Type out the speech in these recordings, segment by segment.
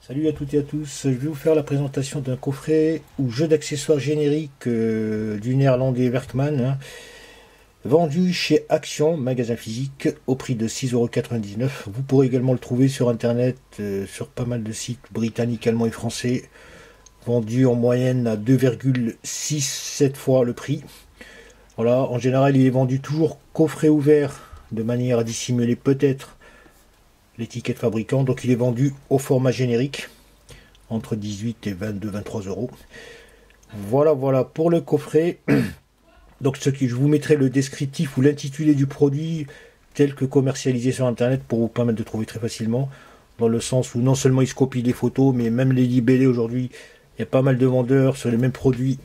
Salut à toutes et à tous, je vais vous faire la présentation d'un coffret ou jeu d'accessoires générique du néerlandais Werkman, hein, vendu chez Action, magasin physique, au prix de 6,99 €. Vous pourrez également le trouver sur internet, sur pas mal de sites britanniques, allemands et français, vendu en moyenne à 2,67 fois le prix. Voilà, en général il est vendu toujours coffret ouvert, de manière à dissimuler peut-être l'étiquette fabricant, donc il est vendu au format générique entre 18 et 22-23 €. Voilà pour le coffret. Donc je vous mettrai le descriptif ou l'intitulé du produit tel que commercialisé sur internet pour vous permettre de trouver très facilement, dans le sens où non seulement ils se copient les photos, mais même les libellés aujourd'hui, il y a pas mal de vendeurs sur les mêmes produits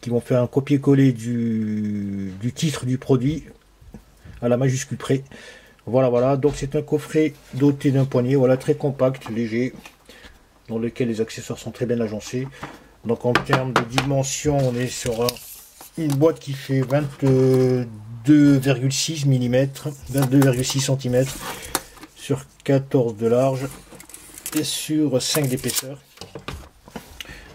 qui vont faire un copier-coller du titre du produit à la majuscule près. Voilà, donc c'est un coffret doté d'un poignet, voilà, très compact, léger, dans lequel les accessoires sont très bien agencés. Donc en termes de dimension, on est sur une boîte qui fait 22,6 mm, 22,6 cm, sur 14 de large et sur 5 d'épaisseur.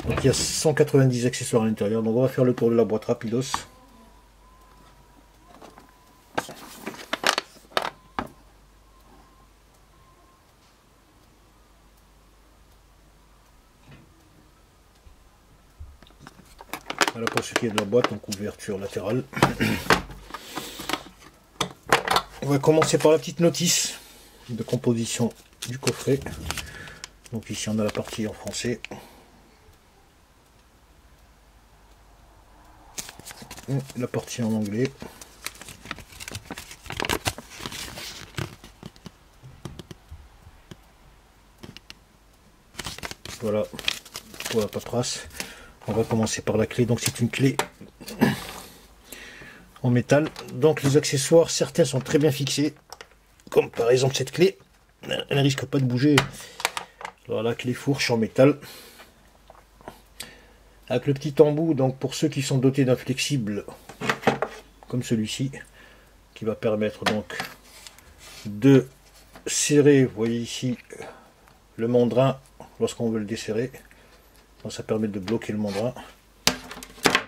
Donc il y a 190 accessoires à l'intérieur. Donc on va faire le tour de la boîte rapidos. Voilà pour ce qui est de la boîte, donc ouverture latérale. On va commencer par la petite notice de composition du coffret. Donc ici on a la partie en français. Et la partie en anglais. Voilà pour la paperasse. On va commencer par la clé. Donc c'est une clé en métal. Donc les accessoires, certains sont très bien fixés, comme par exemple cette clé. Elle ne risque pas de bouger. Voilà, la clé fourche en métal avec le petit embout. Donc pour ceux qui sont dotés d'un flexible comme celui-ci, qui va permettre donc de serrer, vous voyez ici, le mandrin lorsqu'on veut le desserrer. Donc ça permet de bloquer le mandrin.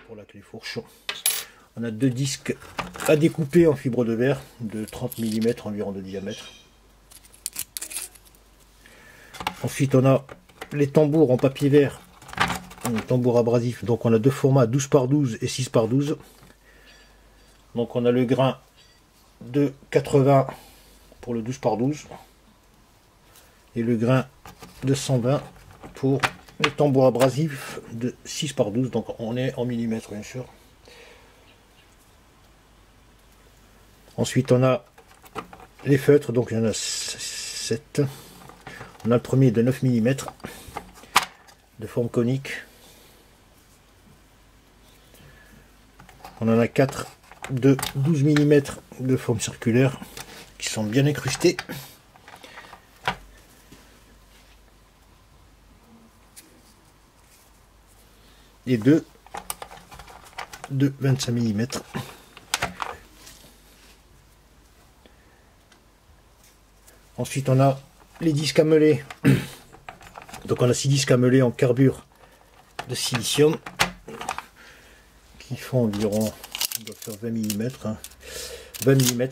Pour la clé fourche, on a deux disques à découper en fibre de verre de 30 mm environ de diamètre. Ensuite on a les tambours en papier vert, un tambour abrasif. Donc on a deux formats, 12 par 12 et 6 par 12. Donc on a le grain de 80 pour le 12 par 12 et le grain de 120 pour le tambour abrasif de 6 par 12. Donc on est en millimètres bien sûr. Ensuite on a les feutres, donc il y en a 7. On a le premier de 9 mm de forme conique. On en a 4 de 12 mm de forme circulaire qui sont bien incrustés. Et 2 de 25 mm. Ensuite on a les disques à meuler. Donc on a 6 disques à meuler en carbure de silicium qui font environ, on doit faire 20 mm, hein, 20 mm. Donc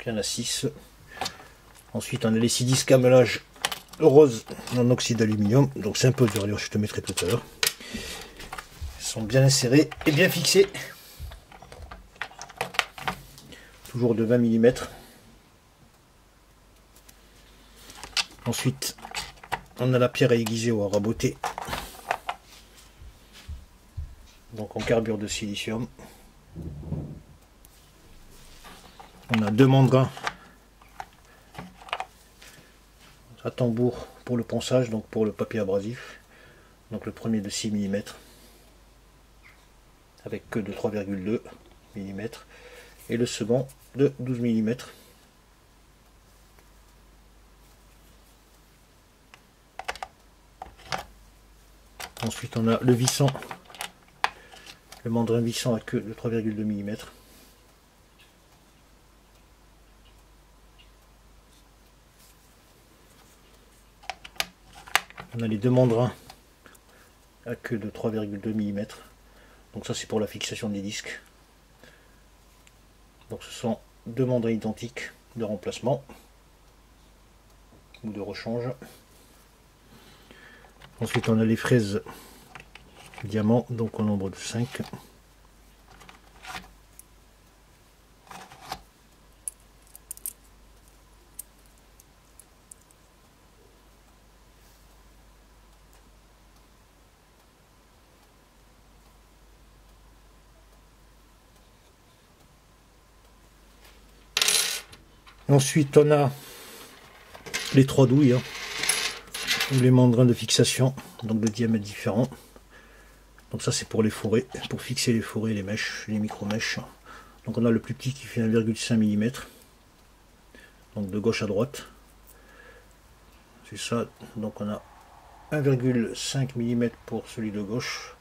il y en a 6. Ensuite on a les 6 disques à meulage rose en oxyde d'aluminium. Donc c'est un peu dur, je te mettrai tout à l'heure. Ils sont bien insérés et bien fixés. Toujours de 20 mm. Ensuite, on a la pierre à aiguiser ou à raboter. Donc en carbure de silicium. On a deux mandrins à tambour pour le ponçage, donc pour le papier abrasif. Donc le premier de 6 mm avec queue de 3,2 mm et le second de 12 mm. Ensuite on a le vissant, le mandrin vissant à queue de 3,2 mm. On a les deux mandrins à queue de 3,2 mm. Donc ça c'est pour la fixation des disques. Donc ce sont deux mandrins identiques de remplacement ou de rechange. Ensuite on a les fraises diamant, donc au nombre de 5. Ensuite on a les 3 douilles, hein, ou les mandrins de fixation, donc de diamètre différent. Donc ça c'est pour les forêts, pour fixer les forêts, les mèches, les micro-mèches. Donc on a le plus petit qui fait 1,5 mm, donc de gauche à droite. C'est ça, donc on a 1,5 mm pour celui de gauche,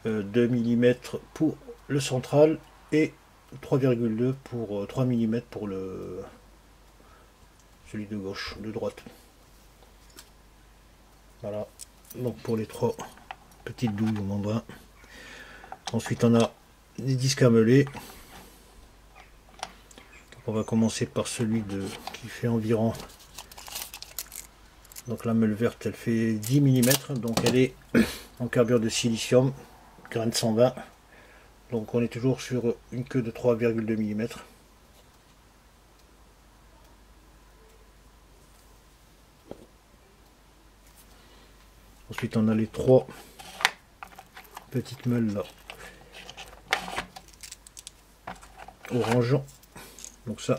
2 mm pour le central et 3,2 pour 3 mm pour celui de gauche, de droite. Voilà, donc pour les 3 petites douilles au mandrin. Ensuite on a les disques à meuler. Donc on va commencer par celui qui fait environ, donc la meule verte elle fait 10 mm, donc elle est en carbure de silicium, grain 120. Donc on est toujours sur une queue de 3,2 mm. Ensuite on a les 3 petites meules là, orange. Donc ça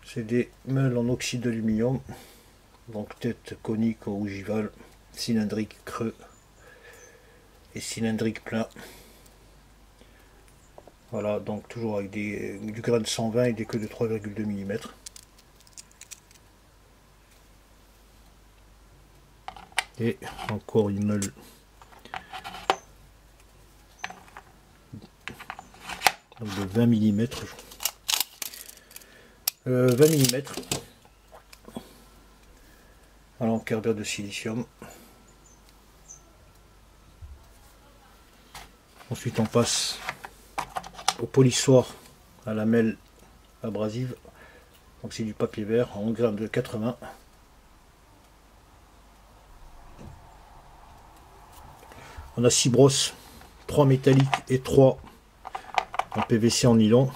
c'est des meules en oxyde d'aluminium, donc tête conique ou ogivale, cylindrique creux et cylindrique plein. Voilà, donc toujours avec du grain de 120 et des queues de 3,2 mm. Et encore une meule de 20 mm. 20 mm. Alors en carbure de silicium. Ensuite on passe au polissoir à lamelle abrasive. Donc c'est du papier vert en gramme de 80. On a 6 brosses, 3 métalliques et 3 en PVC en nylon.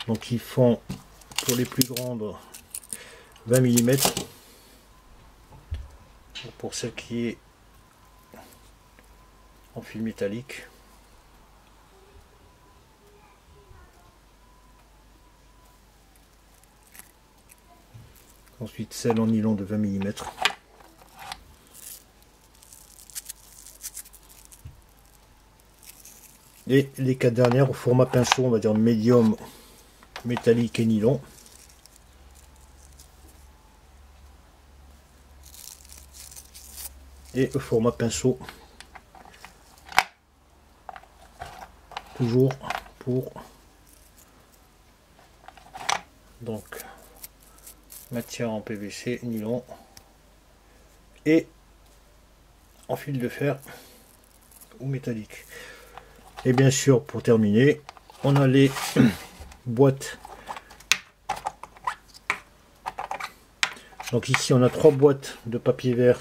Donc ils font pour les plus grandes 20 mm. Pour celle qui est en fil métallique. Ensuite celle en nylon de 20 mm. Et les 4 dernières au format pinceau, on va dire médium, métallique et nylon. Et au format pinceau, toujours pour donc matière en PVC, nylon et en fil de fer ou métallique. Et bien sûr, pour terminer, on a les boîtes. Donc ici on a 3 boîtes de papier vert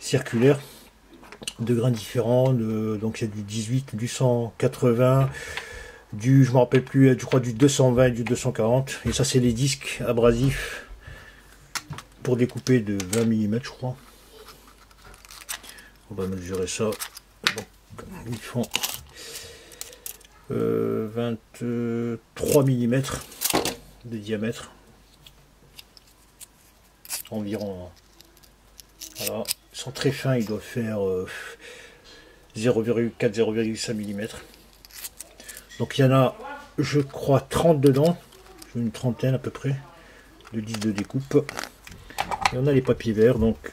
circulaire de grains différents, donc il y a du 18, du 180, du, je me rappelle plus, je crois du 220 et du 240. Et ça c'est les disques abrasifs pour découper de 20 mm, je crois. On va mesurer ça. Donc, ils font 23 mm de diamètre environ. Voilà. Ils sont très fins, ils doivent faire 0,4-0,5 mm. Donc il y en a, je crois, 30 dedans, une trentaine à peu près de disques de découpe. Et on a les papiers verts, donc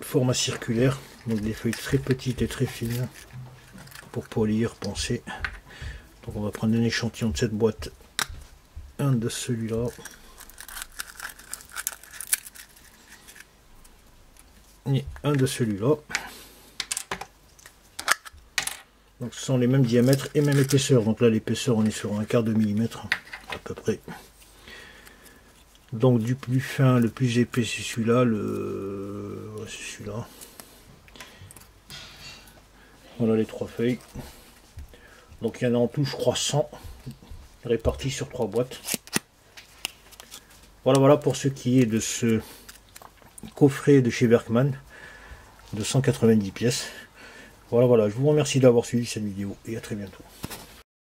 format circulaire, donc des feuilles très petites et très fines pour polir, poncer. Donc on va prendre un échantillon de cette boîte, un de celui-là, et un de celui-là. Donc ce sont les mêmes diamètres et même épaisseur. Donc là l'épaisseur on est sur un quart de millimètre à peu près. Donc du plus fin, le plus épais c'est celui-là, c'est celui-là. Voilà les 3 feuilles. Donc il y en a en tout je crois 100 répartis sur 3 boîtes. Voilà pour ce qui est de ce coffret de chez Werkman de 190 pièces. Voilà, je vous remercie d'avoir suivi cette vidéo et à très bientôt.